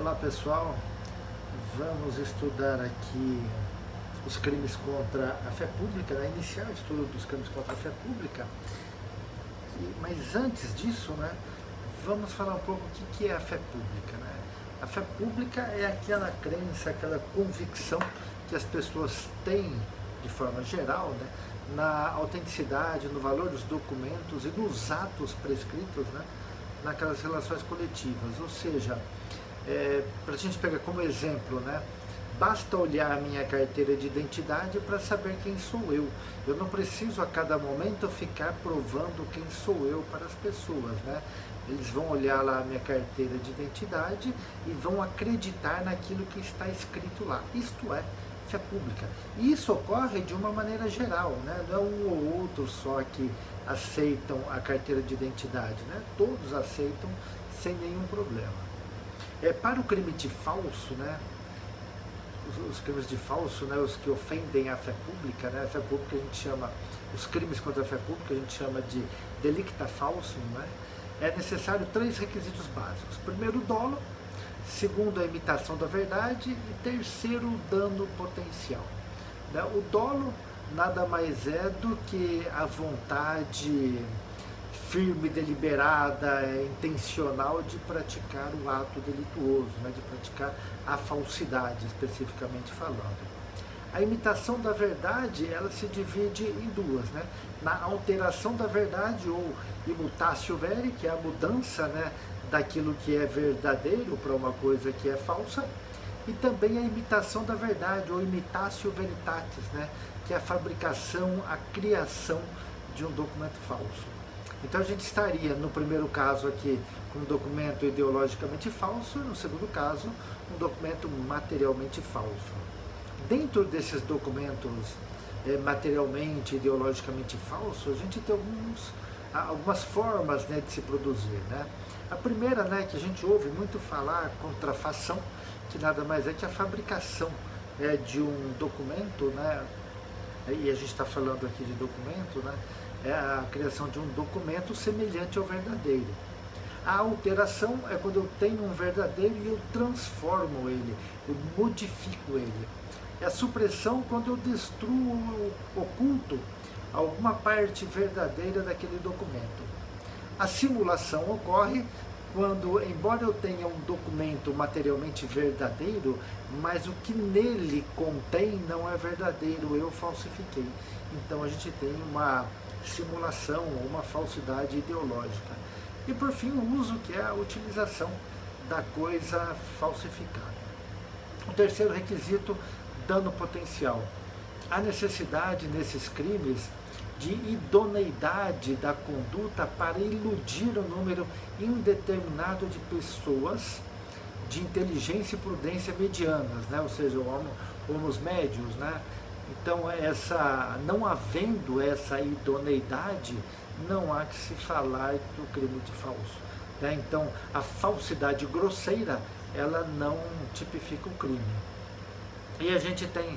Olá pessoal, vamos estudar aqui os crimes contra a fé pública, né? Iniciar o estudo dos crimes contra a fé pública. Mas antes disso, né, vamos falar um pouco o que é a fé pública. Né? A fé pública é aquela crença, aquela convicção que as pessoas têm, de forma geral, né, na autenticidade, no valor dos documentos e nos atos prescritos, né, naquelas relações coletivas. Ou seja, para a gente pegar como exemplo, né, basta olhar a minha carteira de identidade para saber quem sou eu. Eu não preciso a cada momento ficar provando quem sou eu para as pessoas, né? Eles vão olhar lá a minha carteira de identidade e vão acreditar naquilo que está escrito lá. Isto é fé pública. E isso ocorre de uma maneira geral, né? Não é um ou outro só que aceitam a carteira de identidade, né? Todos aceitam sem nenhum problema. Para o crime de falso, né? Os crimes de falso, né, os que ofendem a fé pública, né, a fé pública a gente chama, os crimes contra a fé pública a gente chama de delicta falsum, né, é necessário 3 requisitos básicos. Primeiro, o dolo. Segundo, a imitação da verdade. E terceiro, o dano potencial. Né? O dolo nada mais é do que a vontade firme, deliberada, intencional de praticar o ato delituoso, né, de praticar a falsidade, especificamente falando. A imitação da verdade, ela se divide em duas, né? Na alteração da verdade, ou imutatio veri, que é a mudança, né, daquilo que é verdadeiro para uma coisa que é falsa, e também a imitação da verdade, ou imitatio veritatis, né, que é a fabricação, a criação de um documento falso. Então a gente estaria, no primeiro caso aqui, com um documento ideologicamente falso, e no segundo caso, um documento materialmente falso. Dentro desses documentos materialmente, ideologicamente falsos, a gente tem algumas formas, né, de se produzir. Né? A primeira, né, que a gente ouve muito falar, contrafação, que nada mais é que a fabricação de um documento, né, e a gente está falando aqui de documento, né, é a criação de um documento semelhante ao verdadeiro. A alteração é quando eu tenho um verdadeiro e eu transformo ele, eu modifico ele. É a supressão quando eu destruo, oculto alguma parte verdadeira daquele documento. A simulação ocorre quando, embora eu tenha um documento materialmente verdadeiro, mas o que nele contém não é verdadeiro, eu falsifiquei. Então a gente tem uma simulação ou uma falsidade ideológica. E por fim o uso, que é a utilização da coisa falsificada. O terceiro requisito, dano potencial. Há necessidade nesses crimes de idoneidade da conduta para iludir um número indeterminado de pessoas de inteligência e prudência medianas, né? Ou seja, homos médios, né? Então, não havendo essa idoneidade, não há que se falar do crime de falso. Né? Então, a falsidade grosseira, ela não tipifica o crime. E a gente tem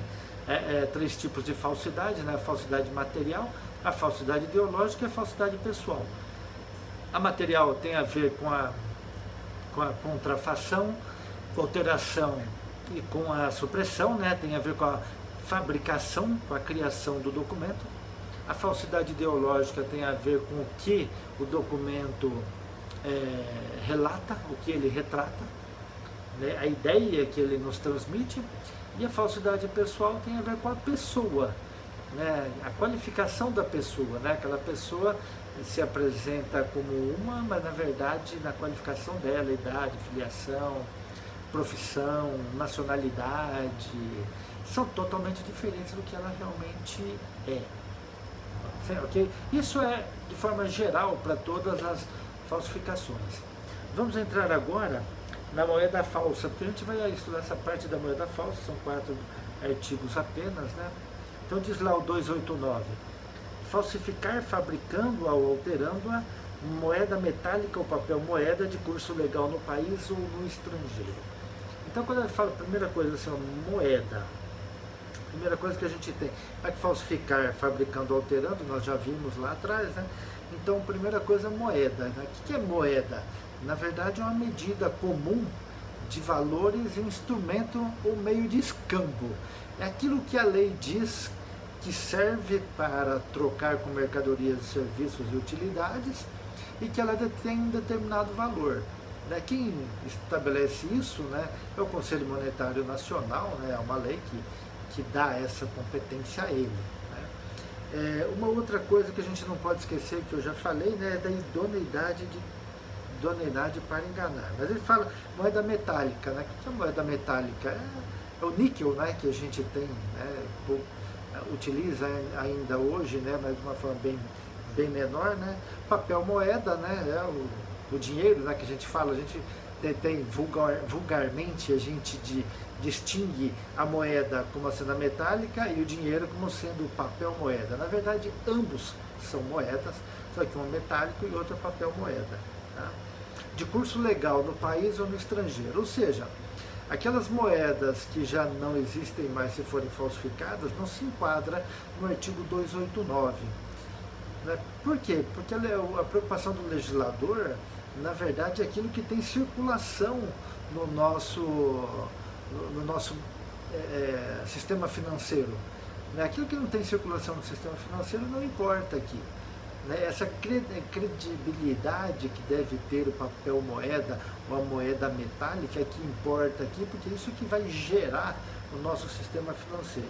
3 tipos de falsidade, né? A falsidade material, a falsidade ideológica e a falsidade pessoal. A material tem a ver com a contrafação, alteração e com a supressão, né? Tem a ver com a fabricação, com a criação do documento. A falsidade ideológica tem a ver com o que o documento relata, o que ele retrata, né? A ideia que ele nos transmite. E a falsidade pessoal tem a ver com a pessoa, né? A qualificação da pessoa, né? Aquela pessoa se apresenta como uma, mas na verdade na qualificação dela, idade, filiação, profissão, nacionalidade, são totalmente diferentes do que ela realmente é. Okay? Isso é de forma geral para todas as falsificações. Vamos entrar agora na moeda falsa, porque a gente vai estudar essa parte da moeda falsa, são 4 artigos apenas, né? Então diz lá o 289, falsificar fabricando-a ou alterando-a moeda metálica ou papel moeda de curso legal no país ou no estrangeiro. Então quando ele fala, primeira coisa assim, moeda, primeira coisa que a gente tem, é que falsificar fabricando ou alterando, nós já vimos lá atrás, né? Então primeira coisa, moeda, né? O que é moeda? Na verdade é uma medida comum de valores e um instrumento ou meio de escambo. É aquilo que a lei diz que serve para trocar com mercadorias, serviços e utilidades e que ela tem um determinado valor. Quem estabelece isso, é o Conselho Monetário Nacional, é uma lei que dá essa competência a ele. Uma outra coisa que a gente não pode esquecer, que eu já falei, é da idoneidade para enganar. Mas ele fala moeda metálica. O que é moeda metálica? É o níquel, que a gente tem, utiliza ainda hoje, mas de uma forma bem menor. Papel moeda, é o dinheiro, que a gente fala, a gente tem vulgarmente, a gente distingue a moeda como sendo a metálica e o dinheiro como sendo o papel moeda. Na verdade, ambos são moedas, só que um é metálico e outro é papel moeda. De curso legal no país ou no estrangeiro, ou seja, aquelas moedas que já não existem mais se forem falsificadas não se enquadra no artigo 289. Por quê? Porque a preocupação do legislador, na verdade, é aquilo que tem circulação no nosso sistema financeiro. Aquilo que não tem circulação no sistema financeiro não importa aqui. Essa credibilidade que deve ter o papel moeda ou a moeda metálica é que importa aqui, porque é isso que vai gerar o nosso sistema financeiro.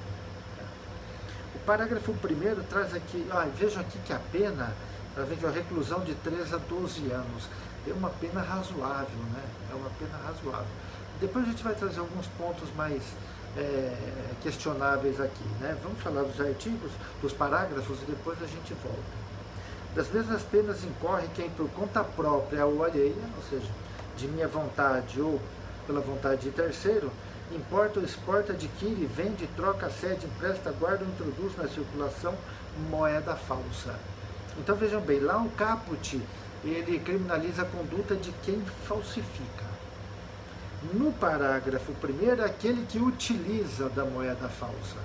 O parágrafo 1º traz aqui, vejam aqui que a pena, para ver que é a reclusão de 3 a 12 anos, é uma pena razoável, é uma pena razoável. Depois a gente vai trazer alguns pontos mais questionáveis aqui, Vamos falar dos artigos, dos parágrafos e depois a gente volta. Das mesmas penas incorre quem por conta própria ou alheia, ou seja, de minha vontade ou pela vontade de terceiro, importa ou exporta, adquire, vende, troca, cede, empresta, guarda ou introduz na circulação moeda falsa. Então vejam bem, lá o caput, ele criminaliza a conduta de quem falsifica. No parágrafo 1º, é aquele que utiliza da moeda falsa.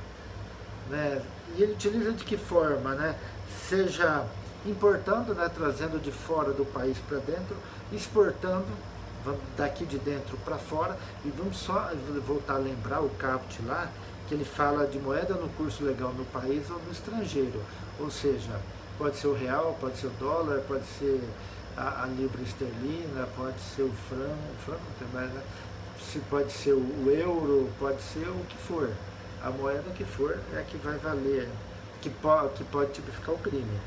E ele utiliza de que forma? Seja importando, trazendo de fora do país para dentro, exportando daqui de dentro para fora, e vamos só voltar a lembrar o caput lá, que ele fala de moeda no curso legal no país ou no estrangeiro, ou seja, pode ser o real, pode ser o dólar, pode ser a libra esterlina, pode ser o franco não tem mais, se pode ser o euro, pode ser o que for, a moeda que for é a que vai valer, que pode tipificar o crime.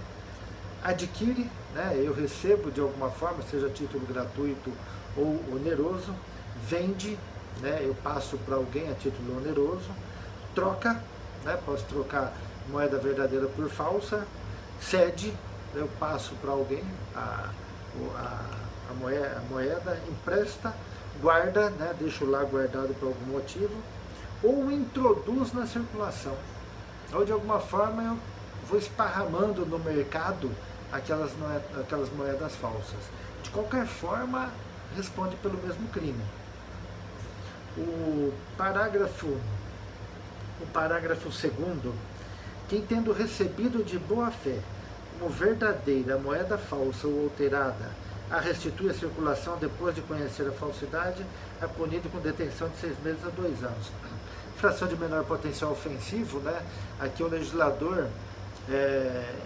Adquire, eu recebo de alguma forma, seja título gratuito ou oneroso, vende, eu passo para alguém a título oneroso, troca, posso trocar moeda verdadeira por falsa, cede, eu passo para alguém a moeda, empresta, guarda, deixo lá guardado por algum motivo, ou introduz na circulação, ou de alguma forma eu vou esparramando no mercado aquelas moedas falsas. De qualquer forma, responde pelo mesmo crime. O parágrafo 2º, quem tendo recebido de boa fé como verdadeira moeda falsa ou alterada, a restitui à circulação depois de conhecer a falsidade, é punido com detenção de 6 meses a 2 anos. Infração de menor potencial ofensivo, aqui o legislador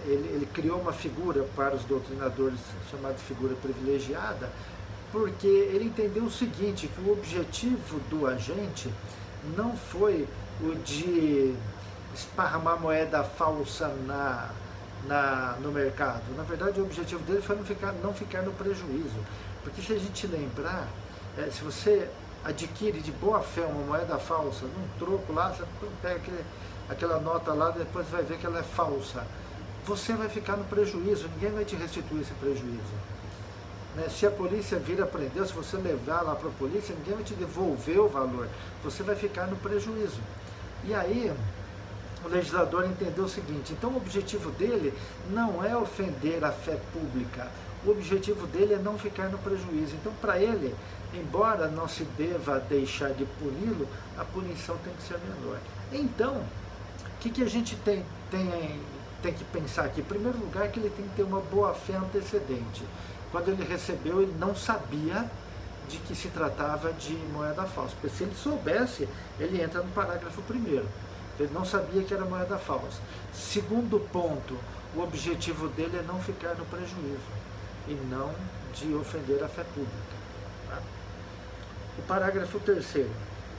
ele criou uma figura para os doutrinadores chamada de figura privilegiada, porque ele entendeu o seguinte, que o objetivo do agente não foi o de esparramar moeda falsa no mercado. Na verdade, o objetivo dele foi não ficar no prejuízo, porque se a gente lembrar, se você adquire de boa fé uma moeda falsa, num troco lá, você pega aquela nota lá, depois vai ver que ela é falsa. Você vai ficar no prejuízo, ninguém vai te restituir esse prejuízo. Se a polícia vir prender, se você levar lá para a polícia, ninguém vai te devolver o valor, você vai ficar no prejuízo. E aí, o legislador entendeu o seguinte, então o objetivo dele não é ofender a fé pública, o objetivo dele é não ficar no prejuízo. Então, para ele, embora não se deva deixar de puni-lo, a punição tem que ser menor. Então, o que a gente tem que pensar aqui? Em primeiro lugar, que ele tem que ter uma boa fé antecedente. Quando ele recebeu, ele não sabia de que se tratava de moeda falsa. Porque se ele soubesse, ele entra no parágrafo primeiro. Ele não sabia que era moeda falsa. Segundo ponto, o objetivo dele é não ficar no prejuízo e não de ofender a fé pública. Tá? O parágrafo terceiro,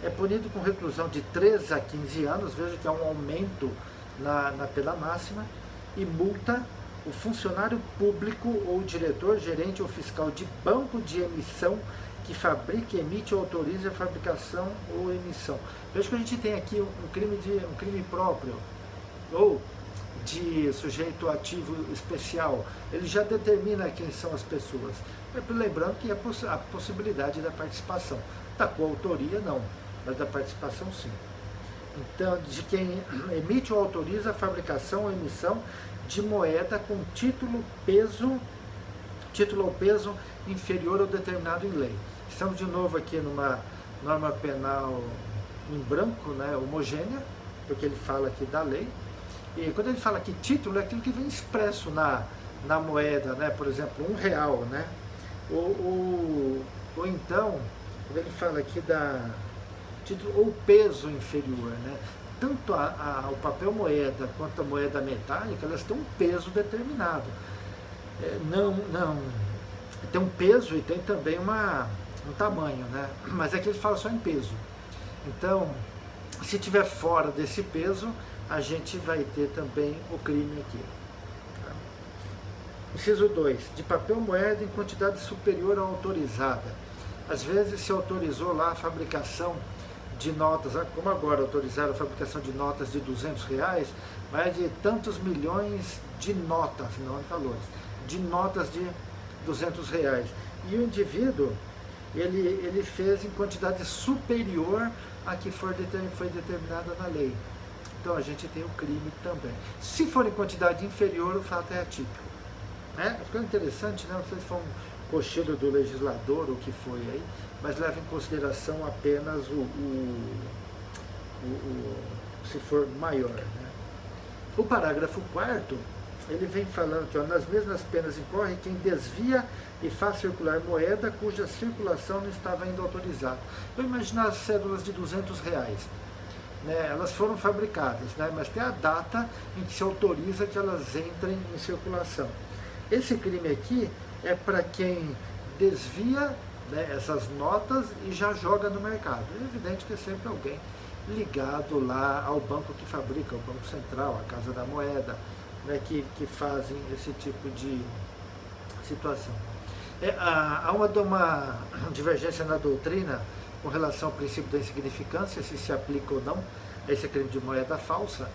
é punido com reclusão de 3 a 15 anos, veja que há um aumento na pena máxima, e multa o funcionário público ou diretor, gerente ou fiscal de banco de emissão que fabrique, emite ou autorize a fabricação ou emissão. Veja que a gente tem aqui um crime próprio, ou de sujeito ativo especial. Ele já determina quem são as pessoas. Lembrando que a possibilidade da participação. Da coautoria, não, mas da participação, sim. Então, de quem emite ou autoriza a fabricação ou emissão de moeda com título ou peso inferior ao determinado em lei. Estamos de novo aqui numa norma penal em branco, né, homogênea, porque ele fala aqui da lei. E quando ele fala que título é aquilo que vem expresso na moeda, né, por exemplo, R$1, né, ou então, quando ele fala aqui da título ou peso inferior, né, tanto o papel moeda quanto a moeda metálica, elas têm um peso determinado. Não, tem um peso e tem também um tamanho, né? Mas aqui ele fala só em peso. Então, se tiver fora desse peso, a gente vai ter também o crime aqui. Tá? Inciso 2. De papel moeda em quantidade superior à autorizada. Às vezes se autorizou lá a fabricação de notas, como agora autorizaram a fabricação de notas de R$200, mais de tantos milhões de notas, não de valores, de notas de R$200. E o indivíduo, ele fez em quantidade superior a que foi determinada na lei. Então a gente tem o crime também. Se for em quantidade inferior, o fato é atípico. Ficou interessante, né? Não sei se foi um cocheiro do legislador ou o que foi aí, mas leva em consideração apenas se for maior. Né? O parágrafo 4º, ele vem falando que nas mesmas penas incorre quem desvia e faz circular moeda cuja circulação não estava ainda autorizada. Eu imagino as cédulas de R$200, né? Elas foram fabricadas, né? Mas tem a data em que se autoriza que elas entrem em circulação. Esse crime aqui é para quem desvia, né, essas notas e já joga no mercado. É evidente que é sempre alguém ligado lá ao banco que fabrica, ao Banco Central, à Casa da Moeda, né, que fazem esse tipo de situação. Há uma divergência na doutrina com relação ao princípio da insignificância, se aplica ou não a esse crime de moeda falsa,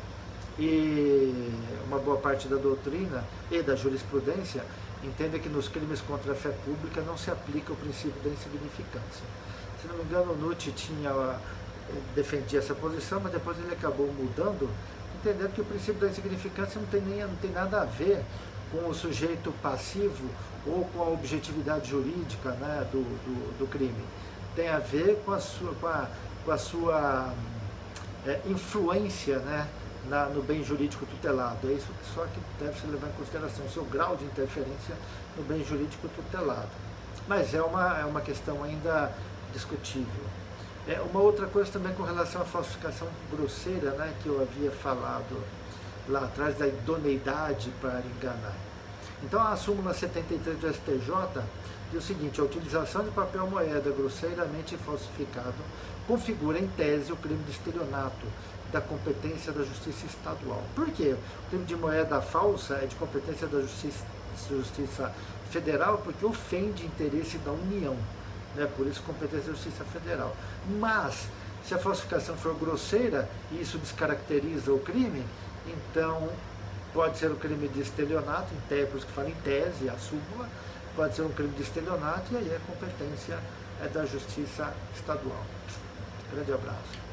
e uma boa parte da doutrina e da jurisprudência entende que nos crimes contra a fé pública não se aplica o princípio da insignificância. Se não me engano, o Nutt defendia essa posição, mas depois ele acabou mudando, entendendo que o princípio da insignificância não tem nada a ver com o sujeito passivo ou com a objetividade jurídica, né, do crime. Tem a ver com a sua influência, né, no bem jurídico tutelado. É isso só que deve se levar em consideração, o seu grau de interferência no bem jurídico tutelado. Mas é uma questão ainda discutível. Uma outra coisa também com relação à falsificação grosseira, né, que eu havia falado lá atrás, da idoneidade para enganar. Então a súmula 73 do STJ diz o seguinte: a utilização de papel moeda grosseiramente falsificado configura em tese o crime de estelionato da competência da Justiça Estadual. Por quê? O crime de moeda falsa é de competência da Justiça Federal porque ofende interesse da União, né? Por isso competência da Justiça Federal. Mas, se a falsificação for grosseira e isso descaracteriza o crime, então pode ser um crime de estelionato, por isso que fala em tese, a súmula, pode ser um crime de estelionato e aí a competência é da Justiça Estadual. Grande abraço.